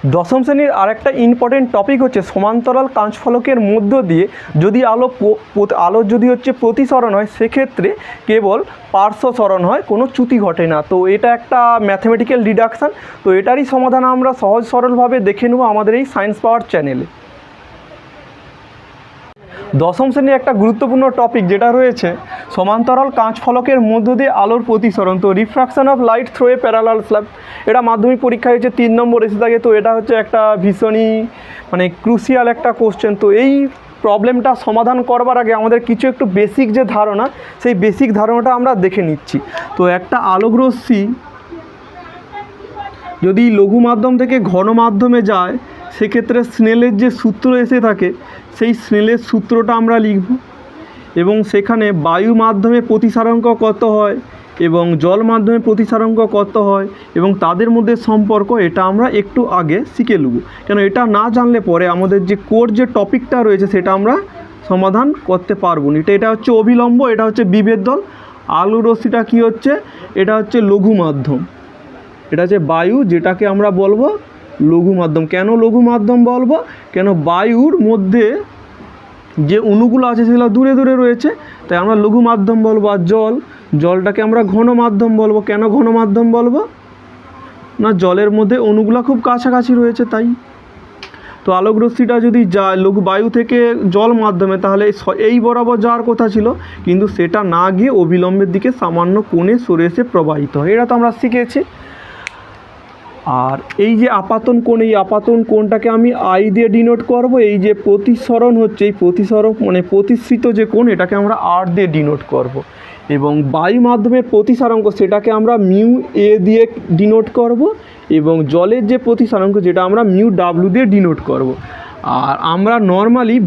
দশম শ্রেণীর আরেকটা ইম্পর্টেন্ট টপিক হচ্ছে সমান্তরাল কাঁচফলকের মধ্য দিয়ে যদি আলো যদি হচ্ছে প্রতিসরণ হয়, সেক্ষেত্রে কেবল পার্শ্বসরণ হয়, কোনো চ্যুতি ঘটে না। তো এটা একটা ম্যাথমেটিক্যাল ডিডাকশান। তো এটারই সমাধান আমরা সহজ সরলভাবে দেখে নেব আমাদের এই সায়েন্স পাওয়ার চ্যানেলে। দশম শ্রেণীর একটা গুরুত্বপূর্ণ টপিক যেটা রয়েছে সমান্তরাল কাঁচফলকের মধ্য দিয়ে আলোর প্রতিসরণ। তো refraction of light through a parallel slab, এটা মাধ্যমিক পরীক্ষা হচ্ছে 3 নম্বর এসে থাকে। তো এটা হচ্ছে একটা ভীষণই ক্রুশিয়াল একটা কোশ্চেন। তো এই প্রবলেমটা সমাধান করবার আগে আমাদের কিছু একটু বেসিক যে ধারণা, সেই বেসিক ধারণাটা আমরা দেখে নিচ্ছি। তো একটা আলোকরশ্মি যদি লঘু মাধ্যম থেকে ঘন মাধ্যমে যায়, সেক্ষেত্রে স্নেলের যে সূত্র এসে থাকে, সেই স্নেলের সূত্রটা আমরা লিখব এবং সেখানে বায়ু মাধ্যমে প্রতিসারাঙ্ক কত হয় এবং জল মাধ্যমে প্রতিসারাঙ্ক কত হয় এবং তাদের মধ্যে সম্পর্ক, এটা আমরা একটু আগে শিখে নেব। কেন এটা না জানলে পরে আমাদের যে কোর যে টপিকটা রয়েছে সেটা আমরা সমাধান করতে পারবো না। এটা হচ্ছে অভিলম্ব, এটা হচ্ছে বিভেদ দল। আলো রশ্মিটা কী হচ্ছে, এটা হচ্ছে লঘু মাধ্যম, এটা হচ্ছে বায়ু, যেটাকে আমরা বলবো লঘু মাধ্যম। কেন লঘু মাধ্যম বলবো, কেন বায়ুর মধ্যে যে অণুগুলো আছে সেগুলো দূরে দূরে রয়েছে, তাই আমরা লঘু মাধ্যম বলবো। আর জলটাকে আমরা ঘন মাধ্যম বলবো। কেন ঘন মাধ্যম বলবো না, জলের মধ্যে অণুগুলো খুব কাছাকাছি রয়েছে তাই। তো আলোক রশ্মিটা যদি যায় বায়ু থেকে জল মাধ্যমে, তাহলে এই বরাবর যাওয়ার কথা ছিল, কিন্তু সেটা না গিয়ে অবিলম্বের দিকে সামান্য কোণে সরে এসে প্রবাহিত হয়। এটা তো আমরা শিখেছি। আর এই যে আপাতন কোণ, এই আপাতন কোণটাকে আমি আই দিয়ে ডিনোট করব। এই যে প্রতিসরণ হচ্ছে, এই প্রতিসরণ প্রতিসৃত যে কোণ, এটাকে আমরা আর দিয়ে ডিনোট করব। এবং বায়ু মাধ্যমের প্রতিসারাঙ্ক, সেটাকে আমরা মিউ এ দিয়ে ডিনোট করব। এবং জলের যে প্রতিসারাঙ্ক, যেটা আমরা মিউ ডাব্লু দিয়ে ডিনোট করব। আর আমরা নর্মালি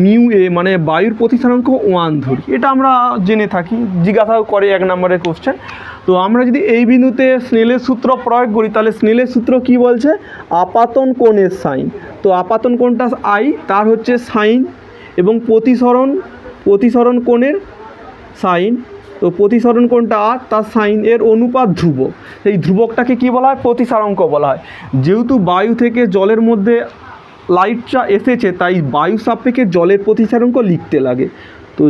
মিউ এ বায়ুর প্রতিসারাঙ্ক 1 ধরি, এটা আমরা জেনে থাকি, জিজ্ঞাসাও করে 1 নম্বরের কোশ্চেন। তো আমরা যদি এই বিন্দুতে স্নেলের সূত্র প্রয়োগ করি, তাহলে স্নেলের সূত্র কি বলছে, আপাতন কোণের সাইন। তো আপাতন কোণটা আই, তার হচ্ছে সাইন, এবং প্রতিসরণ কোণের সাইন। তো প্রতিসরণ কোণটা আর, তার সাইন, এর অনুপাত ধ্রুবক। সেই ধ্রুবকটাকে কি বলা হয়, প্রতিসারাঙ্ক বলা হয়। যেহেতু বায়ু থেকে জলের মধ্যে লাইটটা এসেছে, তাই বায়ু সাপেক্ষে জলের প্রতিসারাঙ্ক লিখতে লাগে। তো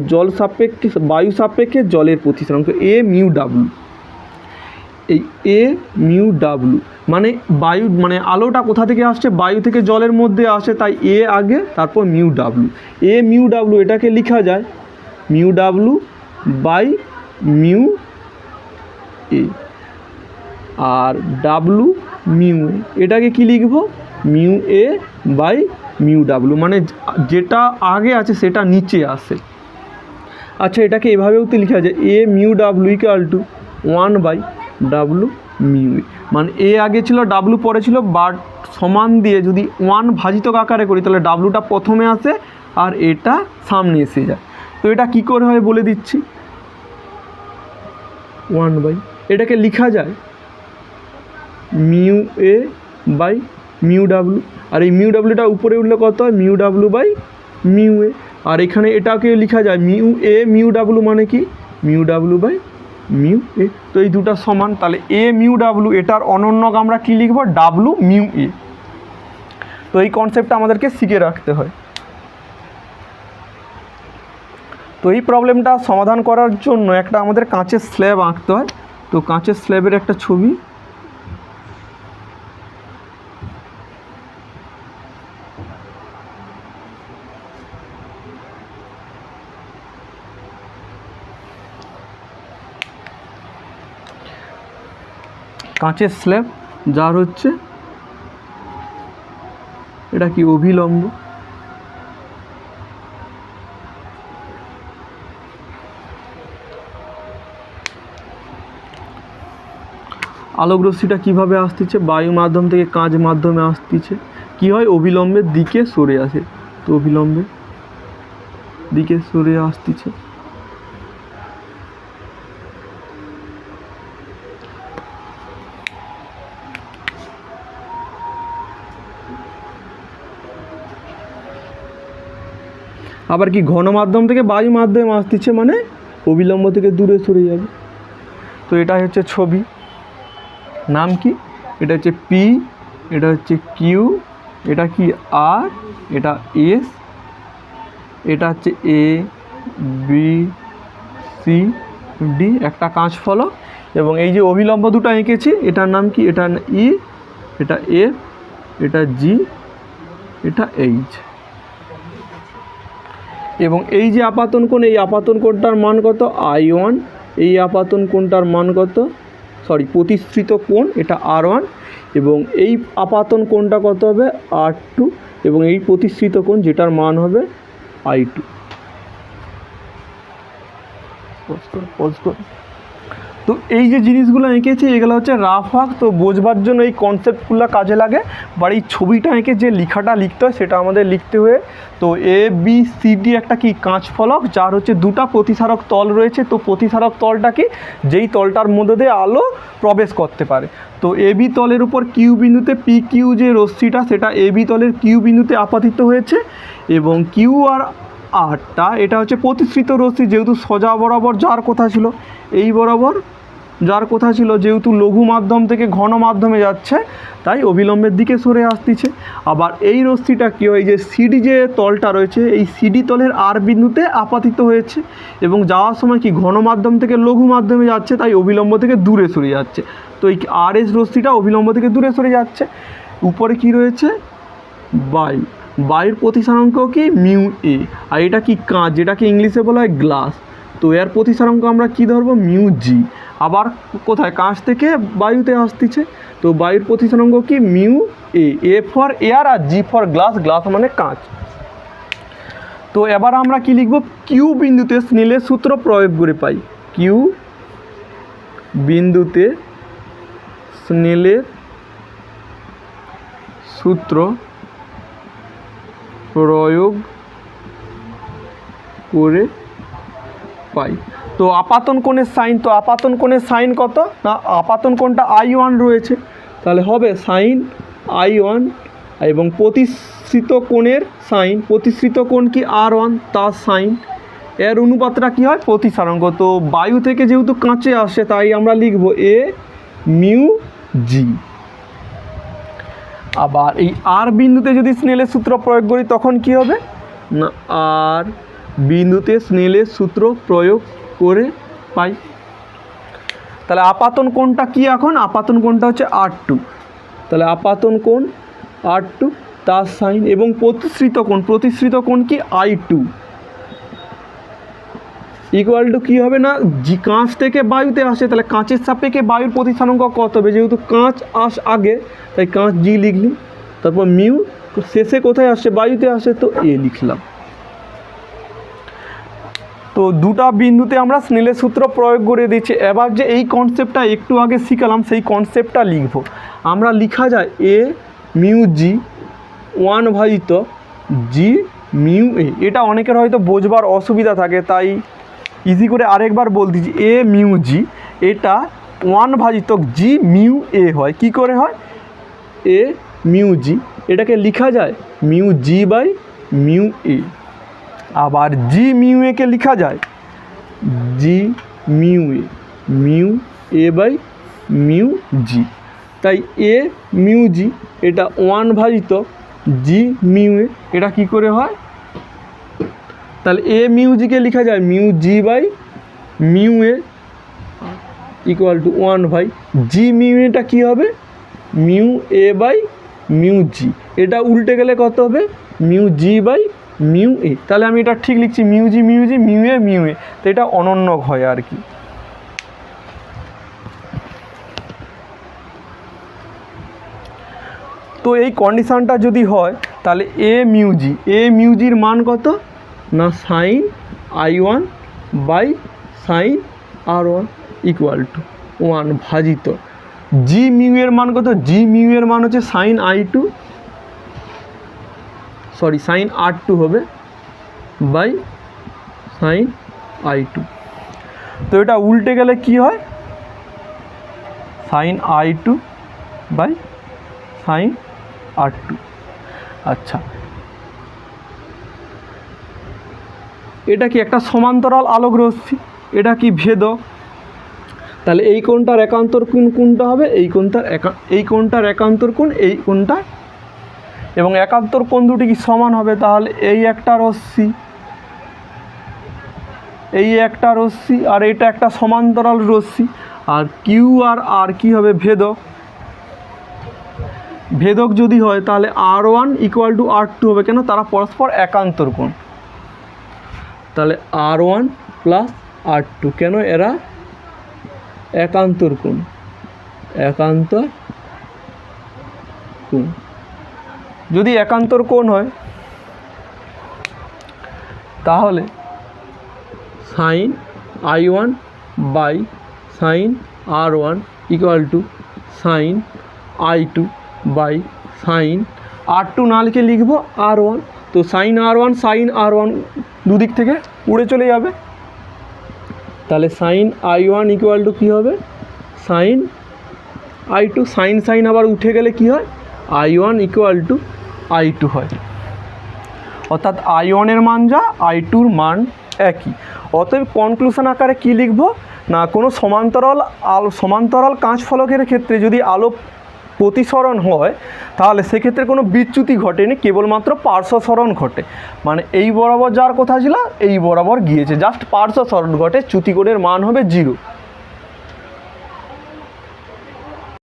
বায়ু সাপেক্ষে জলের প্রতিসারাঙ্ক এ মিউ ডাব্লু। এই এ মিউ ডাব্লু বায়ু আলোটা কোথা থেকে আসছে, বায়ু থেকে জলের মধ্যে আসে, তাই এ আগে, তারপর mu W. A mu W এটাকে লেখা যায় mu W by mu A, আর ডাব্লু মিউ এ, এটাকে কি লিখব, mu A by mu W, যেটা আগে আছে সেটা নিচে আসে। আচ্ছা, এটাকে এভাবেও তো লেখা যায় A mu W equal to 1 by W mu A. A আগে ছিল, ডাব্লু পরে ছিল, বাট সমান দিয়ে যদি 1 ভাজিতক আকারে করি, তাহলে ডাব্লুটা প্রথমে আসে আর এটা সামনে এসে যায়। তো এটা কি করে হয় বলে দিচ্ছি, 1 বাই, এটাকে লেখা যায় mu A by mu W. আর এই মিউ ডাব্লুটা উপরে উঠলে কত হয়, mu W by mu A. আর এখানে এটাকে লেখা যায় মিউ এ মিউ ডাব্লু কি, mu W by mu A. তো এই দুটা সমান, তাহলে এ মিউ ডাব্লু, এটার অনন্যক আমরা কী লিখব, ডাব্লু মিউ এ। তো এই কনসেপ্টটা আমাদেরকে শিখে রাখতে হয়। তো এই প্রবলেমটা সমাধান করার জন্য একটা আমাদের কাঁচের স্ল্যাব আঁকতে হয়। তো কাঁচের স্ল্যাবের একটা ছবি, কাঁচের স্ল্যাব, যার হচ্ছে এটা কি অভিলম্ব, আলোক রশ্মিটা কীভাবে আসতেছে, বায়ু মাধ্যম থেকে কাঁচ মাধ্যমে আসতেছে, কি হয়, অভিলম্বের দিকে সরে আসে। তো অভিলম্বের দিকে সরে আসতেছে। আবার কি ঘন মাধ্যম থেকে বায়ু মাধ্যমে আসতেছে, অবিলম্ব থেকে দূরে সরে যাবে। তো এটা হচ্ছে ছবি, নাম কি, এটা হচ্ছে P এটা হচ্ছে কিউ, এটা কি আর, এটা এস, এটা হচ্ছে এ বি সি ডি, একটা কাঁচ ফলক। এবং এই যে অভিলম্ব দুটো এঁকেছি এটার নাম কি, এটা ই, এটা এফ, এটা জি, এটা এইচ। এবং এই যে আপাতন কোণ, এই আপাতন কোণটার মান কত, I1, এই আপাতন কোণটার মান কত, প্রতিসৃত কোণ এটা R1, এবং এই আপাতন কোণটা কত হবে R2, এবং এই প্রতিসৃত কোণ যেটার মান হবে I2। তো এই যে জিনিসগুলো এঁকেছি এগুলো হচ্ছে রাফ আঁক, তো বোঝবার জন্য এই কনসেপ্টগুলো কাজে লাগে। বা এই ছবিটা এঁকে যে লেখাটা লিখতে হয় সেটা আমাদের লিখতে হয়ে, তো এ বি সি ডি একটা কি কাঁচ ফলক, যার হচ্ছে দুটা প্রতিসারক তল রয়েছে। তো প্রতিসারক তলটা কি, যেই তলটার মধ্যে দিয়ে আলো প্রবেশ করতে পারে। তো এ বি তলের উপর কিউ বিন্দুতে পি কিউ যে রশ্মিটা সেটা এ বি তলের কিউ বিন্দুতে আপাতিত হয়েছে, এবং কিউ আর আরটা এটা হচ্ছে প্রতিসৃত রশ্মি, যেহেতু সোজা বরাবর যার কথা ছিল, এই বরাবর যার কথা ছিল, যেহেতু লঘু মাধ্যম থেকে ঘন মাধ্যমে যাচ্ছে তাই অবিলম্বের দিকে সরে আসতেছে। আবার এই রশ্মিটা কী হয়, যে সিডি যে তলটা রয়েছে এই সিডি তলের আর বিন্দুতে আপাতিত হয়েছে, এবং যাওয়ার সময় কি ঘন মাধ্যম থেকে লঘু মাধ্যমে যাচ্ছে তাই অবিলম্ব থেকে দূরে সরে যাচ্ছে। তো এই আর এস রশ্মিটা অবিলম্ব থেকে দূরে সরে যাচ্ছে। উপরে কি রয়েছে, বায়ু, বায়ুর প্রতিসারাঙ্ক কি মিউ এ, আর এটা কি কাঁচ, যেটাকে ইংলিশে বলা হয় গ্লাস। তো এর প্রতিসারাঙ্ক আমরা কি ধরবো, মিউ জি। আবার কোথায়, কাঁচ থেকে বায়ুতে আসতেছে, তো বায়ুর প্রতিসারাঙ্ক কি mu A, A for air আর জি ফর গ্লাস, গ্লাস মানে কাঁচ। তো এবার আমরা কি লিখব, কিউ বিন্দুতে স্নেলের সূত্র প্রয়োগ করে পাই, কিউ বিন্দুতে স্নেলের সূত্র প্রয়োগ করে পাই। তো আপাতন কোণের সাইন, তো আপাতন কোণের সাইন কত না, আপাতন কোণটা I1 রয়েছে, তাহলে হবে সাইন I1, এবং প্রতিসৃত কোণের সাইন, প্রতিসৃত কোণ কি R1 তার সাইন, এর অনুপাতটা কী হয় প্রতিসারাঙ্ক। তো বায়ু থেকে যেহেতু কাঁচে আসে তাই আমরা লিখব এ মিউ জি। আবার এই আর বিন্দুতে যদি স্নেলের সূত্র প্রয়োগ করি তখন কি হবে না, আর বিন্দুতে স্নেলের সূত্র প্রয়োগ করে পাই। তাহলে আপাতন কোণটা কি, এখন আপাতন কোণটা হচ্ছে R2, তাহলে আপাতন কোণ R2 তার সাইন, এবং প্রতিসৃত কোণ কি I2 ইকুয়াল টু কী হবে না, কাঁচ থেকে বায়ুতে আসে তাহলে কাঁচের সাপেক্ষে বায়ুর প্রতিসারাঙ্ক কত হবে, যেহেতু কাঁচ আগে তাই কাঁচ জি লিখলাম, তারপর মিউ শেষে কোথায় আসছে, বায়ুতে আসে, তো এ লিখলাম। তো দুটা বিন্দুতে আমরা স্নেলের সূত্র প্রয়োগ করে দিচ্ছি। এবার যে এই কনসেপ্টটা একটু আগে শিখালাম সেই কনসেপ্টটা লিখব। আমরা লিখা যায় A mu G 1 G mu এ। এটা অনেকের হয়তো বোঝবার অসুবিধা থাকে তাই ইজি করে আরেকবার বলতেছি, এ মিউ জি এটা 1 জি মিউ এ হয়। কি করে হয়, এ মিউ জি এটাকে লিখা যায় mu G by mu A. আবার জি মিউ একে লিখা যায় G mu A by mu G. তাই এ মিউ জি এটা 1 জি মিউ এ, এটা কি করে হয়, তাহলে এ মিউ জিকে লিখা যায় mu G by mu A equal to 1 G mu এটা কী হবে mu A by mu G. এটা উল্টে গেলে কত হবে mu G by mu A. তাহলে আমি এটা ঠিক লিখছি মিউ জি মিউ এ, তো এটা অনন্যক হয় আর কি। তো এই কন্ডিশানটা যদি হয় তাহলে এ মিউ জির মান কত না sine I1 by sine R1 equal to 1 G mu এর মান কত, জি মিউ এর মান হচ্ছে সাইন R2 হবে বাই সাইন I2। তো এটা উল্টে গেলে কি হয় sign I2 by sine R2। আচ্ছা, এটা কি একটা সমান্তরাল আলোক রশ্মি, এটা কি ভেদক, তাহলে এই কোণটার একান্তর কোণ কোনটা হবে, এই কোণটার একান্তর কোণ এই কোণটা, এবং একান্তর কোণ দুটি কি সমান হবে, তাহলে এই একটা রশ্মি আর এটা একটা সমান্তরাল রশ্মি, আর কিউ আর আর কি হবে ভেদক যদি হয় তাহলে R1 = R2 হবে, কেন, তারা পরস্পর একান্তর কোণ। তাহলে R1 + R2, কেন, এরা একান্তর কোণ। যদি একান্তর কোণ হয় তাহলে sin I1 / sin R1 = sin I2 / sin R2 না লিখে লিখব R1, তো sin R1 দুদিক থেকে উড়ে চলে যাবে, তাহলে sin I1 = কী হবে, sin I2, sin আবার উঠে গেলে কি হয়, I1 = I2 হয়, অর্থাৎ I1 এর মান যা I2-র মান একই। অতএব কনক্লুশন আকারে কি লিখব না, কোনো সমান্তরাল কাঁচ ফলকের ক্ষেত্রে যদি আলো প্রতিসরণ হয় তাহলে সেক্ষেত্রে কোনো বিচ্যুতি ঘটেনি, কেবলমাত্র পার্শ্বসরণ ঘটে, মানে এই বরাবর যার কথা ছিল এই বরাবর গিয়েছে, জাস্ট পার্শ্বসরণ ঘটে, চ্যুতিকোণের মান হবে 0।